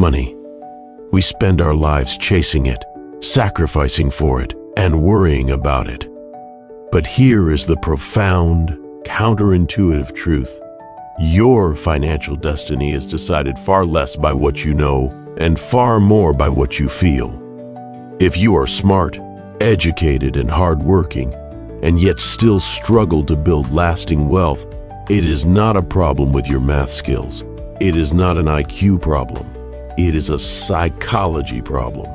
Money. We spend our lives chasing it, sacrificing for it, and worrying about it. But here is the profound, counterintuitive truth. Your financial destiny is decided far less by what you know and far more by what you feel. If you are smart, educated, and hardworking, and yet still struggle to build lasting wealth, it is not a problem with your math skills. It is not an IQ problem. It is a psychology problem.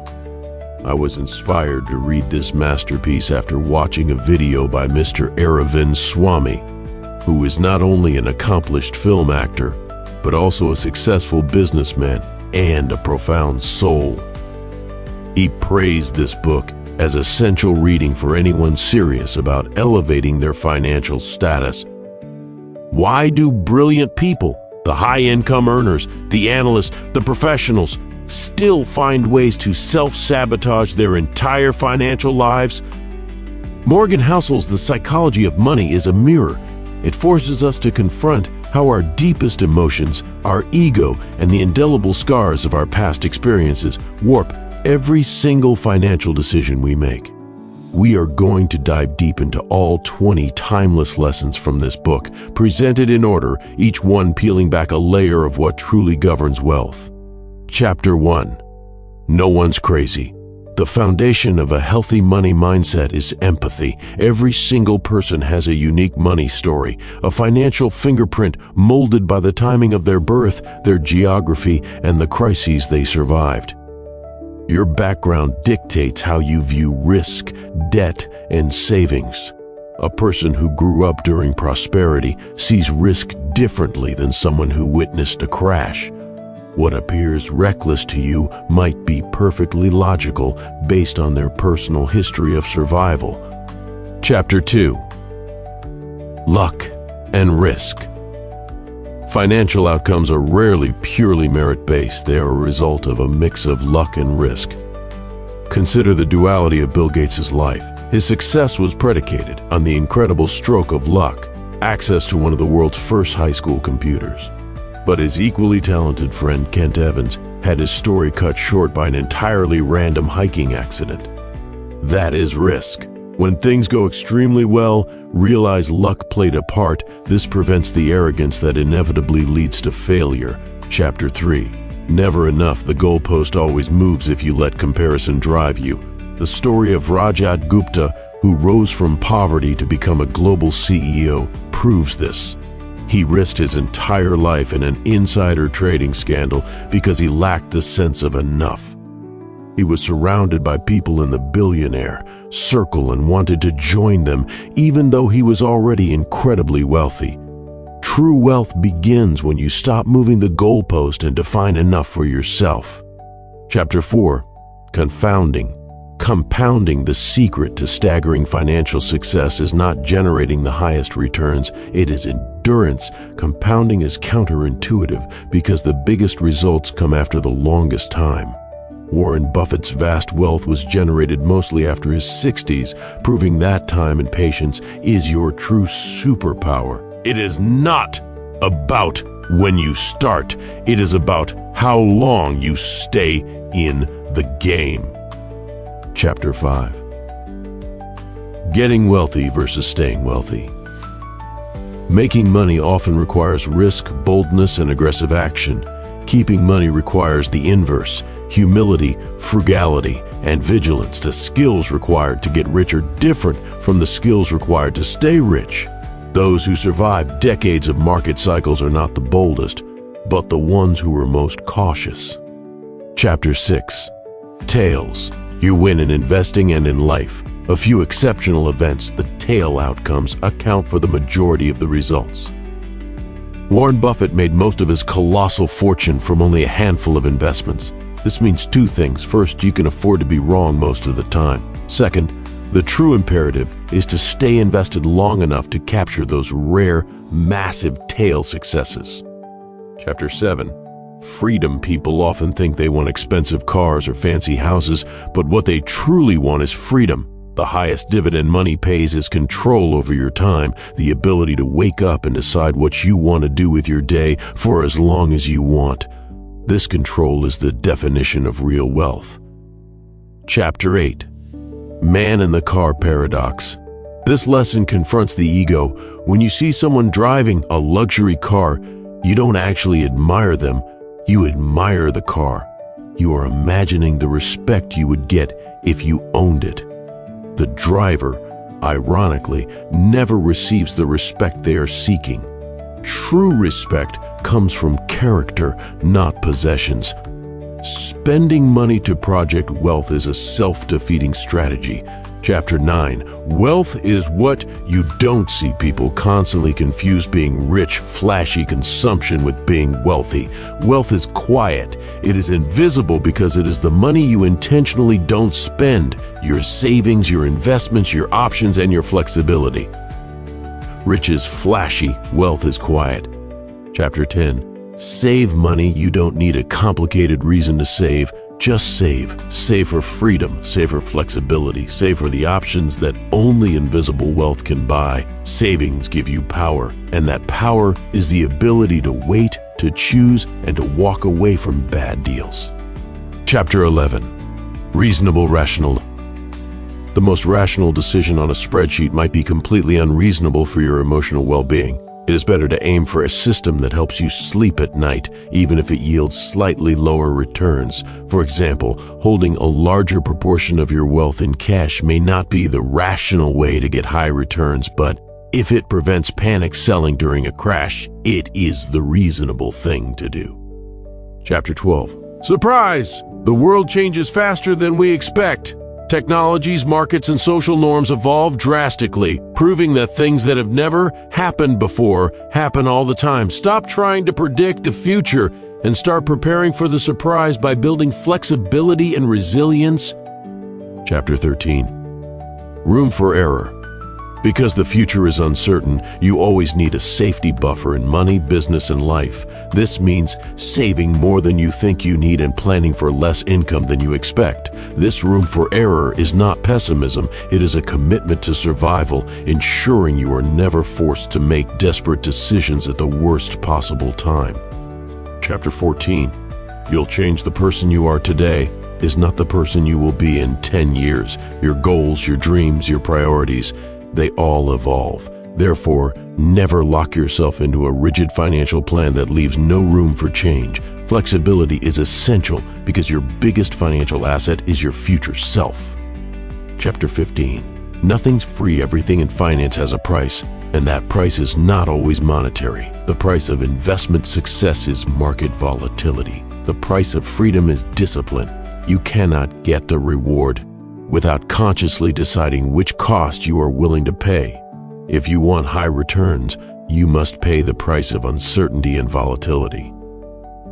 I was inspired to read this masterpiece after watching a video by Mr. Aravind Swamy, who is not only an accomplished film actor, but also a successful businessman and a profound soul. He praised this book as essential reading for anyone serious about elevating their financial status. Why do brilliant people, the high-income earners, the analysts, the professionals, still find ways to self-sabotage their entire financial lives? Morgan Housel's The Psychology of Money is a mirror. It forces us to confront how our deepest emotions, our ego, and the indelible scars of our past experiences warp every single financial decision we make. We are going to dive deep into all 20 timeless lessons from this book, presented in order, each one peeling back a layer of what truly governs wealth. Chapter 1. No one's crazy. The foundation of a healthy money mindset is empathy. Every single person has a unique money story, a financial fingerprint molded by the timing of their birth, their geography, and the crises they survived. Your background dictates how you view risk, debt, and savings. A person who grew up during prosperity sees risk differently than someone who witnessed a crash. What appears reckless to you might be perfectly logical based on their personal history of survival. Chapter 2. Luck and risk. Financial outcomes are rarely purely merit-based. They are a result of a mix of luck and risk. Consider the duality of Bill Gates' life. His success was predicated on the incredible stroke of luck, access to one of the world's first high school computers. But his equally talented friend Kent Evans had his story cut short by an entirely random hiking accident. That is risk. When things go extremely well, realize luck played a part. This prevents the arrogance that inevitably leads to failure. Chapter 3. Never enough. The goalpost always moves if you let comparison drive you. The story of Rajat Gupta, who rose from poverty to become a global CEO, proves this. He risked his entire life in an insider trading scandal because he lacked the sense of enough. He was surrounded by people in the billionaire circle and wanted to join them, even though he was already incredibly wealthy. True wealth begins when you stop moving the goalpost and define enough for yourself. Chapter 4. Confounding. Compounding. The secret to staggering financial success is not generating the highest returns, it is endurance. Compounding is counterintuitive because the biggest results come after the longest time. Warren Buffett's vast wealth was generated mostly after his 60s, proving that time and patience is your true superpower. It is not about when you start. It is about how long you stay in the game. Chapter 5. Getting wealthy versus staying wealthy. Making money often requires risk, boldness, and aggressive action. Keeping money requires the inverse: humility, frugality, and vigilance. The skills required to get rich are different from the skills required to stay rich. Those who survive decades of market cycles are not the boldest, but the ones who are most cautious. Chapter 6. Tails. You win in investing and in life. A few exceptional events, the tail outcomes, account for the majority of the results. Warren Buffett made most of his colossal fortune from only a handful of investments. This means two things. First, you can afford to be wrong most of the time. Second, the true imperative is to stay invested long enough to capture those rare, massive tail successes. Chapter 7. Freedom. People often think they want expensive cars or fancy houses, but what they truly want is freedom. The highest dividend money pays is control over your time, the ability to wake up and decide what you want to do with your day for as long as you want. This control is the definition of real wealth. Chapter 8. Man in the Car Paradox. This lesson confronts the ego. When you see someone driving a luxury car, you don't actually admire them, you admire the car. You are imagining the respect you would get if you owned it. The driver, ironically, never receives the respect they are seeking. True respect comes from character, not possessions. Spending money to project wealth is a self-defeating strategy. Chapter 9. Wealth is what you don't see. People constantly confuse being rich, flashy consumption with being wealthy. Wealth is quiet. It is invisible because it is the money you intentionally don't spend. Your savings, your investments, your options, and your flexibility. Rich is flashy. Wealth is quiet. Chapter 10. Save money. You don't need a complicated reason to save. Just save. Save for freedom. Save for flexibility. Save for the options that only invisible wealth can buy. Savings give you power, and that power is the ability to wait, to choose, and to walk away from bad deals. Chapter 11. Reasonable rational. The most rational decision on a spreadsheet might be completely unreasonable for your emotional well-being. It is better to aim for a system that helps you sleep at night, even if it yields slightly lower returns. For example, holding a larger proportion of your wealth in cash may not be the rational way to get high returns, but if it prevents panic selling during a crash, it is the reasonable thing to do. Chapter 12. Surprise! The world changes faster than we expect. Technologies, markets, and social norms evolve drastically, proving that things that have never happened before happen all the time. Stop trying to predict the future and start preparing for the surprise by building flexibility and resilience. Chapter 13. Room for error. Because the future is uncertain, you always need a safety buffer in money, business, and life. This means saving more than you think you need and planning for less income than you expect. This room for error is not pessimism. It is a commitment to survival, ensuring you are never forced to make desperate decisions at the worst possible time. Chapter 14. You'll change the person you are today is not the person you will be in 10 years. Your goals, your dreams, your priorities, they all evolve. Therefore, never lock yourself into a rigid financial plan that leaves no room for change. Flexibility is essential because your biggest financial asset is your future self. Chapter 15. Nothing's free. Everything in finance has a price, and that price is not always monetary. The price of investment success is market volatility. The price of freedom is discipline. You cannot get the reward without consciously deciding which cost you are willing to pay. If you want high returns, you must pay the price of uncertainty and volatility.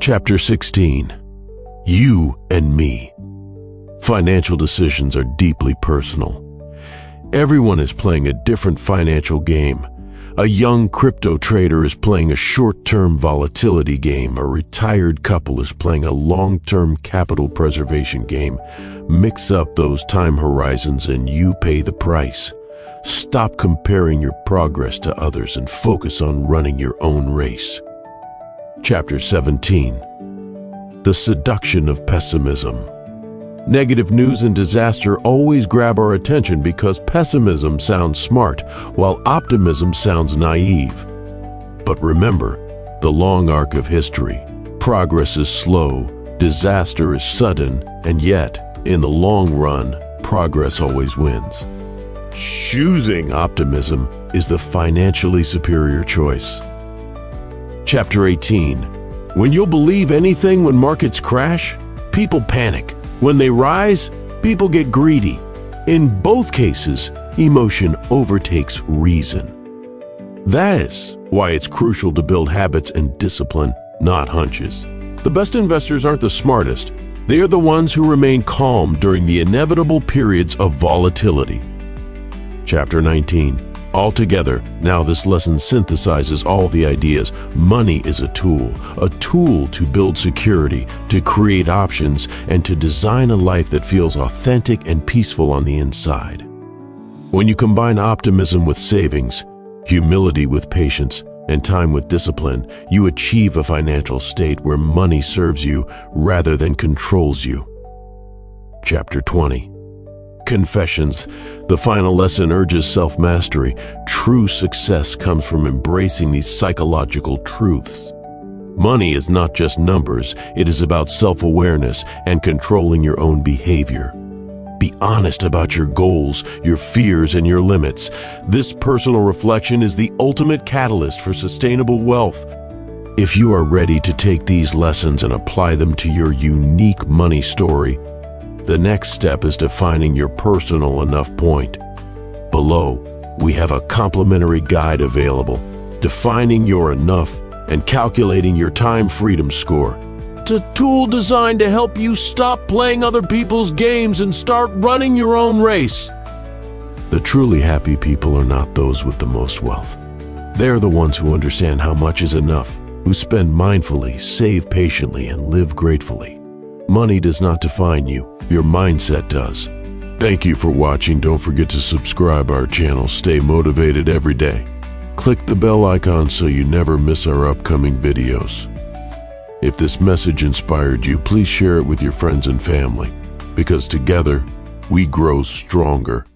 Chapter 16. You and me. Financial decisions are deeply personal. Everyone is playing a different financial game. A young crypto trader is playing a short-term volatility game. A retired couple is playing a long-term capital preservation game. Mix up those time horizons and you pay the price. Stop comparing your progress to others and focus on running your own race. Chapter 17. The Seduction of Pessimism. Negative news and disaster always grab our attention because pessimism sounds smart, while optimism sounds naive. But remember, the long arc of history. Progress is slow, disaster is sudden, and yet, in the long run, progress always wins. Choosing optimism is the financially superior choice. Chapter 18. When you'll believe anything when markets crash, people panic. When they rise, people get greedy. In both cases, emotion overtakes reason. That is why it's crucial to build habits and discipline, not hunches. The best investors aren't the smartest. They are the ones who remain calm during the inevitable periods of volatility. Chapter 19. Altogether, now this lesson synthesizes all the ideas. Money is a tool to build security, to create options, and to design a life that feels authentic and peaceful on the inside. When you combine optimism with savings, humility with patience, and time with discipline, you achieve a financial state where money serves you rather than controls you. Chapter 20. Confessions. The final lesson urges self-mastery. True success comes from embracing these psychological truths. Money is not just numbers, it is about self-awareness and controlling your own behavior. Be honest about your goals, your fears, and your limits. This personal reflection is the ultimate catalyst for sustainable wealth. If you are ready to take these lessons and apply them to your unique money story, the next step is defining your personal enough point. Below, we have a complimentary guide available, Defining Your Enough and Calculating Your Time Freedom Score. It's a tool designed to help you stop playing other people's games and start running your own race. The truly happy people are not those with the most wealth. They're the ones who understand how much is enough, who spend mindfully, save patiently, and live gratefully. Money does not define you, your mindset does. Thank you for watching. Don't forget to subscribe our channel. Stay motivated every day. Click the bell icon so you never miss our upcoming videos. If this message inspired you, please share it with your friends and family, because together we grow stronger.